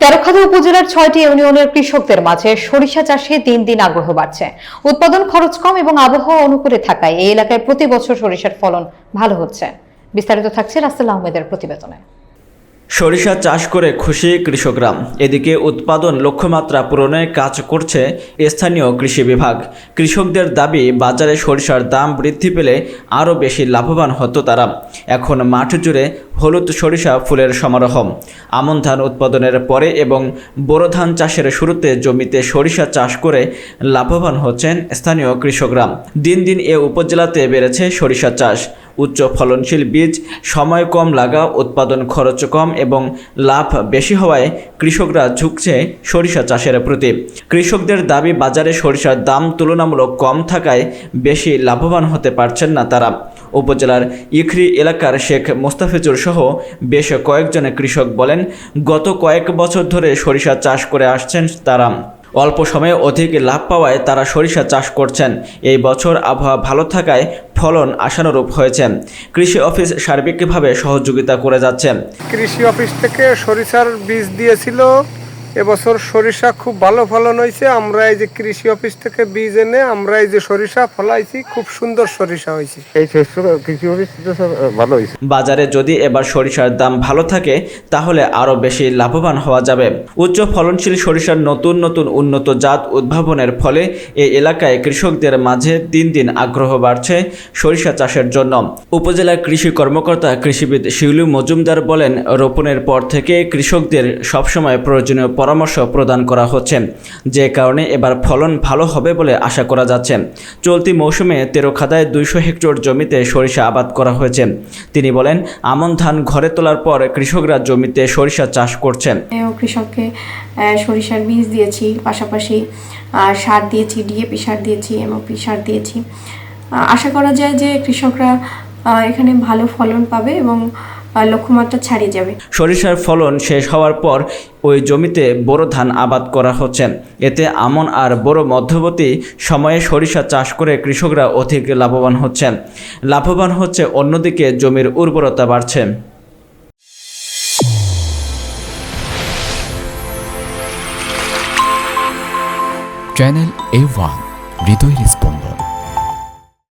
তেরখাদা উপজেলার ৬টি ইউনিয়নের কৃষকদের মাঝে সরিষা চাষে দিন দিন আগ্রহ বাড়ছে। উৎপাদন খরচ কম এবং আবহাওয়া অনুকূলে থাকায় এই এলাকায় প্রতি বছর সরিষার ফলন ভালো হচ্ছে। বিস্তারিত থাকছে রাসেল আহমেদের প্রতিবেদনে। সরিষা চাষ করে খুশি কৃষকরা। এদিকে উৎপাদন লক্ষ্যমাত্রা পূরণে কাজ করছে স্থানীয় কৃষি বিভাগ। কৃষকদের দাবি, বাজারে সরিষার দাম বৃদ্ধি পেলে আরও বেশি লাভবান হতো তারা। এখন মাঠ জুড়ে হলুদ সরিষা ফুলের সমারোহ। আমন ধান উৎপাদনের পরে এবং বোরো ধান চাষের শুরুতে জমিতে সরিষা চাষ করে লাভবান হচ্ছেন স্থানীয় কৃষকরা। দিন দিন এ উপজেলাতে বেড়েছে সরিষা চাষ। উচ্চ ফলনশীল বীজ, সময় কম লাগা, উৎপাদন খরচ কম এবং লাভ বেশি হওয়ায় কৃষকরা ঝুঁকছে সরিষা চাষের প্রতি। কৃষকদের দাবি, বাজারে সরিষার দাম তুলনামূলক কম থাকায় বেশি লাভবান হতে পারছেন না তারা। উপজেলার ইখরি এলাকার শেখ মোস্তাফিজুর সহ বেশ কয়েকজন কৃষক বলেন, গত কয়েক বছর ধরে সরিষা চাষ করে আসছেন তারা। অল্প সময়ে অধিক লাভ পাওয়ায় তারা সরিষা চাষ করছেন। এই বছর আবহাওয়া ভালো থাকায় ফলন আশানুরূপ হয়েছে। কৃষি অফিস সার্বিকভাবে সহযোগিতা করে যাচ্ছে। কৃষি অফিস থেকে সরিষার বীজ দিয়েছিল। এবছর সরিষা খুব ভালো ফলন হয়েছে। আমরা এই যে কৃষি অফিস থেকে বীজ এনে আমরা এই যে সরিষা ফলাইছি, খুব সুন্দর সরিষা হয়েছে। এই কৃষি অফিস ভালো হয়েছে। বাজারে যদি এবার সরিষার দাম ভালো থাকে তাহলে আরও বেশি লাভবান হওয়া যাবে। উচ্চ ফলনশীল সরিষার নতুন নতুন উন্নত জাত উদ্ভাবনের ফলে এই এলাকায় কৃষকদের মাঝে দিন দিন আগ্রহ বাড়ছে সরিষা চাষের জন্য। উপজেলা কৃষি কর্মকর্তা কৃষিবিদ শিউলি মজুমদার বলেন, রোপণের পর থেকে কৃষকদের সবসময় প্রয়োজনীয় পরামর্শ প্রদান করা হচ্ছে, যে কারণে এবার ফলন ভালো হবে বলে আশা করা যাচ্ছে। চলতি মৌসুমে তেরখাদায় 200 হেক্টর জমিতে সরিষা আবাদ করা হয়েছে। তিনি বলেন, আমন ধান ঘরে তোলার পর কৃষকরা জমিতে সরিষা চাষ করছেন। কৃষককে সরিষার বীজ দিয়েছি, পাশাপাশি সার দিয়েছি, ডিএপি সার দিয়েছি, এমওপি সার দিয়েছি। আশা করা যায় যে কৃষকরা এখানে ভালো ফলন পাবে এবং লক্ষ্যমাত্রা ছাড়িয়ে যাবে। সরিষার ফলন শেষ হওয়ার পর ওই জমিতে বোরো ধান আবাদ করা হচ্ছে। এতে আমন আর বোরো মধ্যবর্তী সময়ে সরিষা চাষ করে কৃষকরা অধিক লাভবান হচ্ছেন। অন্যদিকে জমির উর্বরতা বাড়ছে। চ্যানেল A1 হৃদয়ের স্পন্দন।